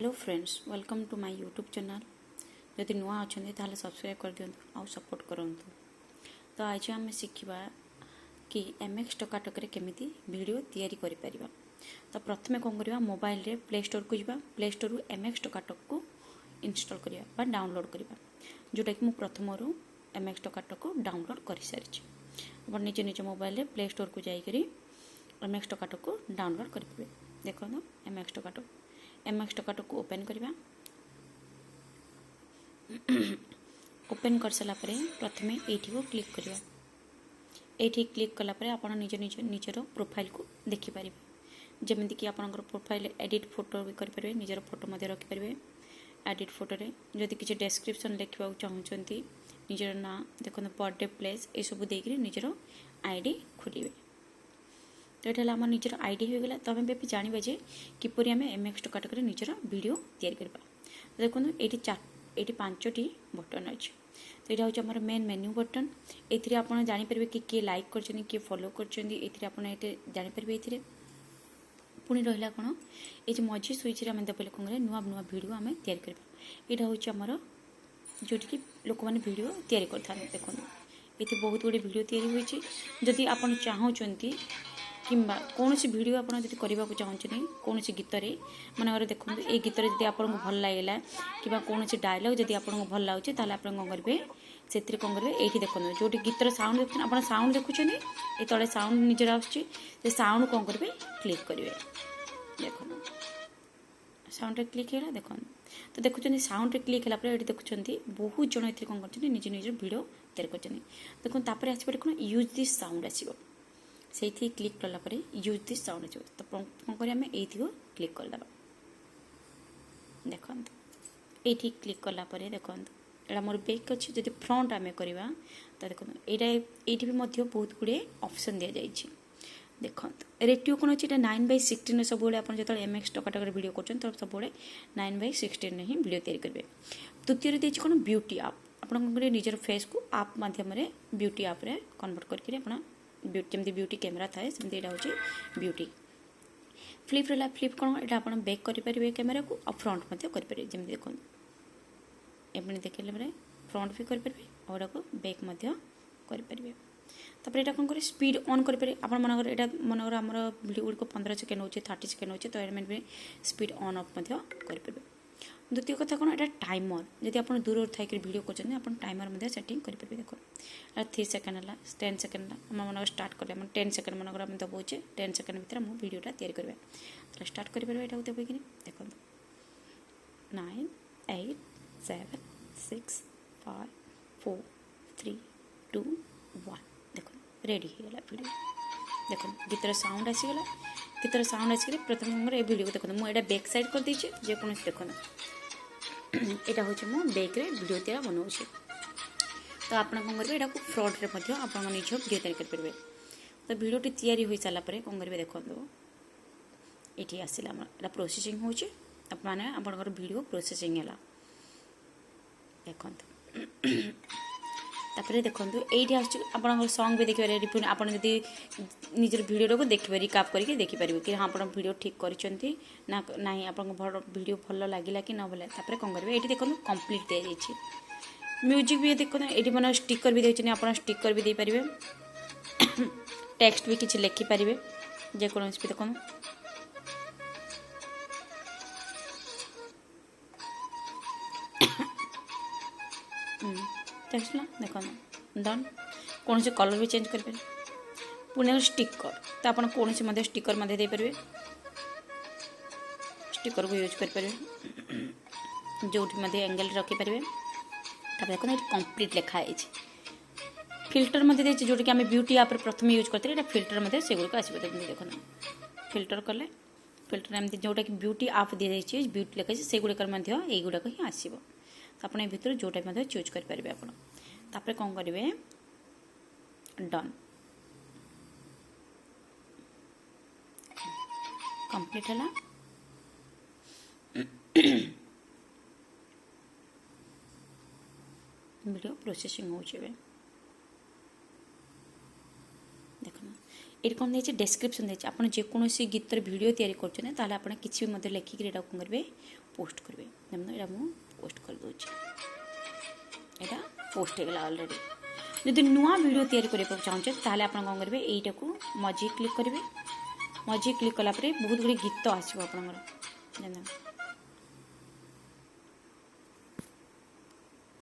Hello friends, welcome to my YouTube channel. जदि नुआ अच्छा ताहले सब्सक्राइब कर दिंतु आउ सपोर्ट करंतु। तो आज आम शिखा कि MX टकाटक केमिति वीडियो तैयारी करि परिबा। तो प्रथमे कौन करवा, मोबाइल रे प्ले स्टोर को जावा, प्ले स्टोर रु MX टकाटक को इंस्टॉल करिया बा डाउनलोड करिबा, जोटा कि मु प्रथमरु MX टकाटक को डाउनलोड कर सारिछि। अपन निज निज मोबाइल रे प्ले स्टोर को जाई करी MX टकाटक को डाउनलोड करिबे। देखो ना MX टकाटक को ओपन करवा। ओपन कर सारा प्रथमे एठी को क्लिक करवा। एठी क्लिक कला परे आपण निज निज निजर प्रोफाइल को देखि परिबे। जेमिति कि आपनकर प्रोफाइल एडिट फोटो भी कर परिबे, निजर फोटो मध्ये रखि परिबे। एडिट फोटो रे जदि किछि डिस्क्रिप्शन लिखिबा चाहउचंती, निजर ना देखो बर्थडे प्लेस ए सब देकरी निजर आईडी खोलिबे। तो ये आम निजर आईडी हो गला। तो आम भी जानवा जे किपरि आम MX टकाटक निजर वीडियो तैयारी करबा। तो देखो ये 5टी बटन अच्छे। तो यहाँ हूँ आम मेन मेन्यू बटन। ये आप जापर कि किए लाइक कर किए फॉलो कर जापर। ये पुणी रहा कौन ये मझी स्विच आम दबले कौन नुआ नुआ वीडियो आम तैयारी करबा। यहाँ हूँ आमर जोटि लोक मैंने वीडियो तैयारी करता। देखो ये बहुत गुड़े वीडियो तैयारी होती। जदि आप चाहते किंबा कौन सी वीडियो आप करने को चाहते कौन सी गीत मन देखो ये गीत जब आपको भल लगे कि कौन सी डायलॉग जब आपको भल लगे ताल आप कौन करेंगे से कौन करेंगे ये देखो जो गीतर साउंड देखते आप साउंड देखुं ये तले साउंड निजर आसुच्छी साउंड कौन करेंगे क्लिक करेंगे। देखो साउंड रे क्लिक है देखो। तो देखुं साउंड रे क्लिक है ये देखुं बहुत जन ये कौन कर निज निज वीडियो तैयार कर देखो तापर आसपे कौन यूज दिस साउंड आसो से क्लिक कला यूज दिस साउंड आस। तो कौन करें ये क्लिक करदे। देखो ये क्लिक कला देखो यहाँ मोर बैक अच्छे। जब फ्रंट आम करवा तो देखो ये भी बहुत गुड़े ऑप्शन दि जाइए। देखो रेटियो कौन अच्छे 9/16 सब आप जो MX टकाटक वीडियो कर सब 9/16 ही वीडियो तैयारी करेंगे। द्वितीय देखिए कौन ब्यूटी आप कौन निजर फेस को आप मध्यम ब्यूटी आप कन्वर्ट करके जमी ब्यूटी कैमेरा थाए सेमती यहाँ हूँ ब्यूटी। फ्लिप रहा फ्लिप कौन ये आप बैक करेंगे कैमेरा को और फ्रंट करेंगे। जमी देखो एमती देखने फ्रंट भी करेंगे और को बैक करेंगे। तापर यहाँ कौन करें स्पीड ऑन करेंगे। आप मनकर आम वीडियो गुड़िक 15 सेकेंड हो 30 सेकेंड हो तो ये स्पीड ऑन ऑफ करेंगे। द्वितीय कथा कौन ये टाइमर जब आप दूर थी वीडियो कर टाइमर सेटिंग करेंगे। देखो 3 सेकेंड है 10 सेकेंड मन स्टार्ट करें 10 सेकेंड मनकर आम दबाचे 10 सेकेंड भितर आम वीडियोटा तैयारी करेंगे। तो स्टार्ट करेंगे यहाँ दबाई देखो 9 8 7 6 5 4 3 2 1 देखो रेडी हो गला वीडियो। देखो गीतर साउंड आसीगला। गीतर साउंड आसिक प्रथम ये वीडियो को देखो मुझे बैक साइड कर देचे जेको देखो यहाँ हूँ मो बैक रे वीडियो तैयार बनाऊे। तो आप कौन करेंगे यहाँ फ्रंट रे आप निज वीडियो तैयारी करेंगे। तो वीडियोटी तैयारी हो सारा कौन करेंगे देखो ये आसला यहाँ प्रोसेसिंग होपर वीडियो प्रोसेसिंग है देखो। तापर देखो ये आप सॉन्ग भी देखिए रिपुन आप निजर वीडियो को देखिए रिकाप करके देखिपारे कि हाँ आप वीडियो ठीक करना ना आप वीडियो भल लगे कि न भल। तापर कौन करेंगे ये देखो कंप्लीट दे जाइए। म्यूजिक भी देखो ये मैंने स्टिकर भी देखते आप स्टिकर भी देपारे टेक्स्ट भी किसी लिखिपारे जेकोसी भी देखो टेक्स्ट ना देखो डन कौन से कलर भी चेंज करें। पुणे स्टिकर तो आप कौन से स्टिकर देपारे स्टिकर को यूज करेंगे जो एंगल रखिपारे। देखो ये कंप्लीट लिखाई फिल्टर मध्य जोटा कि आम ब्यूटी आप प्रथम यूज करते फिल्टर मध्य से गुड़क आसो। देखो फिल्टर कले फिल्टर एमती जोटा कि ब्यूटी आप दी जाइए ब्यूटी लिखाई से गुड़ाक युड़ाक ही आसो। तो आप भर जोटा चूज करेंगे आप कौन करेंगे डन कंप्लीट है। वीडियो प्रोसेसिंग हो देखना ये कौन देखिए डेस्क्रिप्शन देखिए आप जेकोसी गीतर वीडियो तैयारी करछने ताले आपण किछि भी मते लेखिक एटा कोन करबे पोस्ट करबे देखो एटा मु पोस्ट कर दोछि एटा पोस्ट हे गला ऑलरेडी जदि नुआ वीडियो तैयारी करबा चाहछे ताले आपण कोन करबे एटा को मजी क्लिक करबे मजी क्लिक कला परे बहुत गुडी गीत आसीबो आपनकर